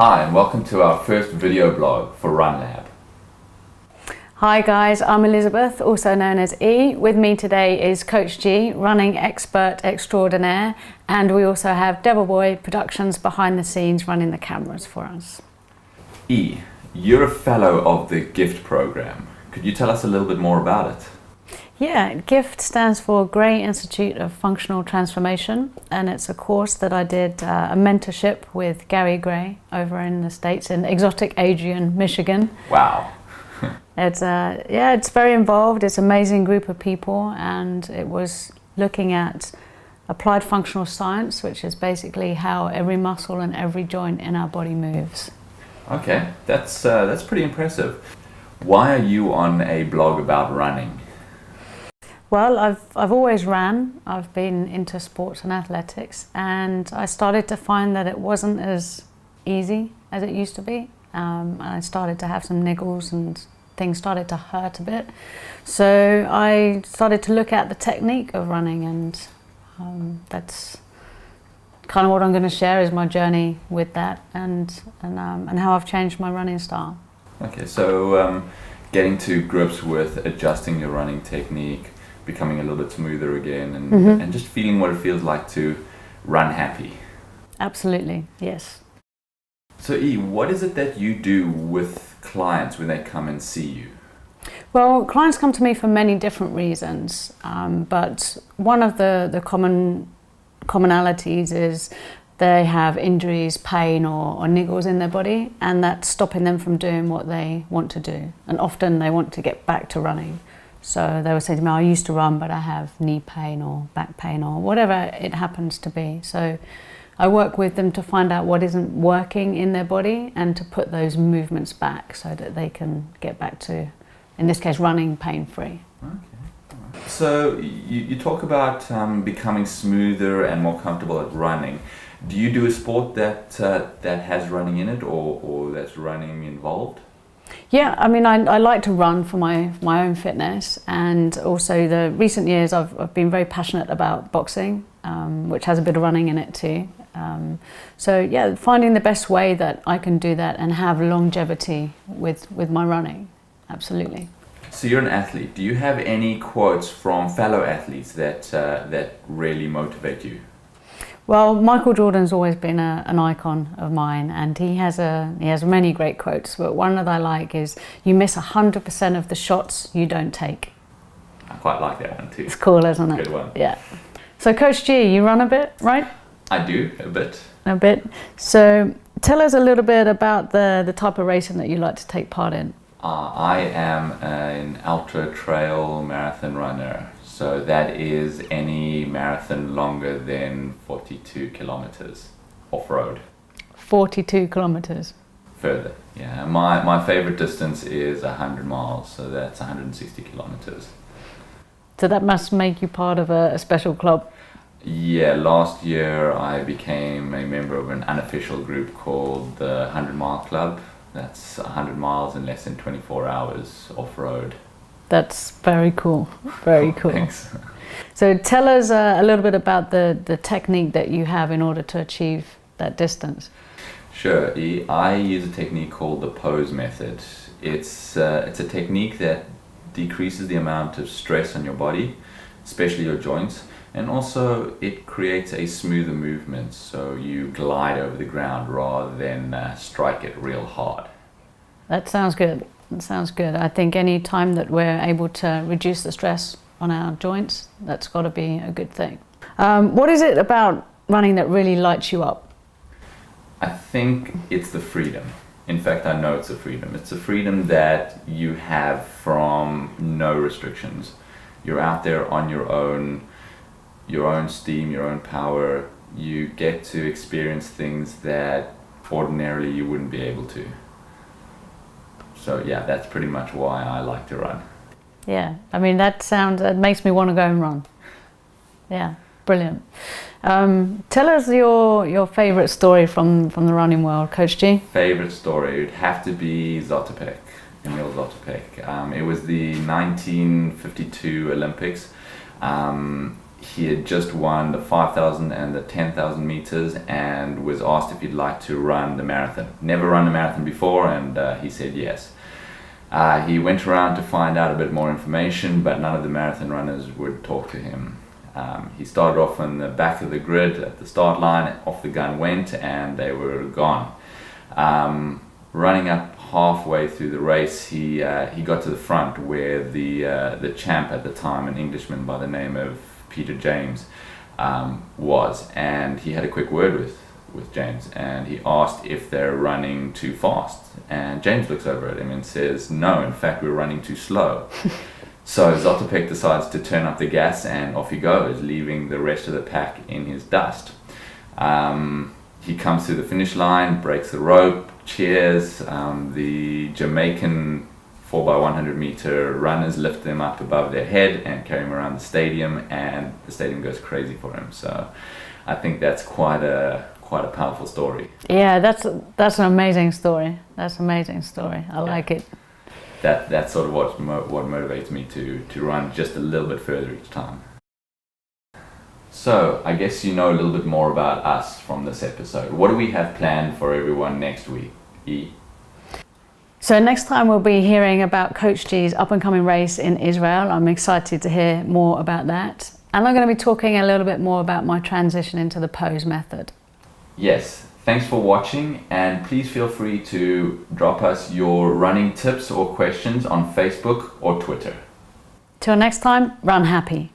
Hi and welcome to our first video blog for RunLab. Hi guys, I'm Elizabeth, also known as E. With me today is Coach G, running expert extraordinaire, and we also have Devil Boy Productions behind the scenes running the cameras for us. E, you're a fellow of the GIFT program. Could you tell us a little bit more about it? Yeah, GIFT stands for Grey Institute of Functional Transformation, and it's a course that I did a mentorship with Gary Gray over in the States in exotic Adrian, Michigan. Wow. It's very involved. It's an amazing group of people, and it was looking at applied functional science, which is basically how every muscle and every joint in our body moves. Okay, that's pretty impressive. Why are you on a blog about running? Well, I've always ran. I've been into sports and athletics, and I started to find that it wasn't as easy as it used to be. I started to have some niggles and things started to hurt a bit. So I started to look at the technique of running, and that's kind of what I'm going to share is my journey with that and how I've changed my running style. Okay, so getting to grips with adjusting your running technique, becoming a little bit smoother again, and just feeling what it feels like to run happy. Absolutely, yes. So E, what is it that you do with clients when they come and see you? Well, clients come to me for many different reasons, but one of the commonalities is they have injuries, pain or niggles in their body, and that's stopping them from doing what they want to do. And often they want to get back to running. So they will say to me, I used to run, but I have knee pain or back pain or whatever it happens to be. So I work with them to find out what isn't working in their body and to put those movements back so that they can get back to, in this case, running pain-free. Okay. So you talk about becoming smoother and more comfortable at running. Do you do a sport that has running in it or that's running involved? Yeah, I mean, I like to run for my own fitness, and also the recent years I've been very passionate about boxing, which has a bit of running in it too. So yeah, finding the best way that I can do that and have longevity with my running, absolutely. So you're an athlete. Do you have any quotes from fellow athletes that really motivate you? Well, Michael Jordan's always been an icon of mine, and he has many great quotes, but one that I like is, you miss 100% of the shots you don't take. I quite like that one too. It's cool, isn't it? Good one. Yeah. So Coach G, you run a bit, right? I do, a bit. A bit. So tell us a little bit about the type of racing that you like to take part in. I am an ultra trail marathon runner. So that is any marathon longer than 42 kilometers off-road. 42 kilometers. Further, yeah. My favorite distance is 100 miles, so that's 160 kilometers. So that must make you part of a special club. Yeah, last year I became a member of an unofficial group called the 100 Mile Club. That's 100 miles in less than 24 hours off-road. That's very cool, very cool. Thanks. So tell us a little bit about the technique that you have in order to achieve that distance. Sure, I use a technique called the pose method. It's a technique that decreases the amount of stress on your body, especially your joints, and also it creates a smoother movement, so you glide over the ground rather than strike it real hard. That sounds good. That sounds good. I think any time that we're able to reduce the stress on our joints, that's got to be a good thing. What is it about running that really lights you up? I think it's the freedom. In fact, I know it's a freedom. It's a freedom that you have from no restrictions. You're out there on your own steam, your own power. You get to experience things that ordinarily you wouldn't be able to. So yeah, that's pretty much why I like to run. Yeah, I mean that makes me want to go and run. Yeah, brilliant. Tell us your favorite story from the running world, Coach G. Favorite story would have to be Zotopek, Emil Zotopek. It was the 1952 Olympics. he had just won the 5,000 and the 10,000 meters and was asked if he'd like to run the marathon. Never run a marathon before, and he said yes. He went around to find out a bit more information, but none of the marathon runners would talk to him. He started off on the back of the grid at the start line, off the gun went, and they were gone. Running up halfway through the race, he got to the front where the champ at the time, an Englishman by the name of Peter James, was, and he had a quick word with James, and he asked if they're running too fast, and James looks over at him and says, no, in fact we're running too slow. So Zotopek decides to turn up the gas, and off he goes, leaving the rest of the pack in his dust. He comes to the finish line, breaks the rope, cheers. The Jamaican 4x100 meter runners lift him up above their head and carry him around the stadium, and the stadium goes crazy for him. So I think that's quite a powerful story. Yeah, that's an amazing story. That's an amazing story. I like it. That's sort of what motivates me to run just a little bit further each time. So I guess you know a little bit more about us from this episode. What do we have planned for everyone next week, E? So next time we'll be hearing about Coach G's up and coming race in Israel. I'm excited to hear more about that. And I'm going to be talking a little bit more about my transition into the pose method. Yes, thanks for watching, and please feel free to drop us your running tips or questions on Facebook or Twitter. Till next time, run happy.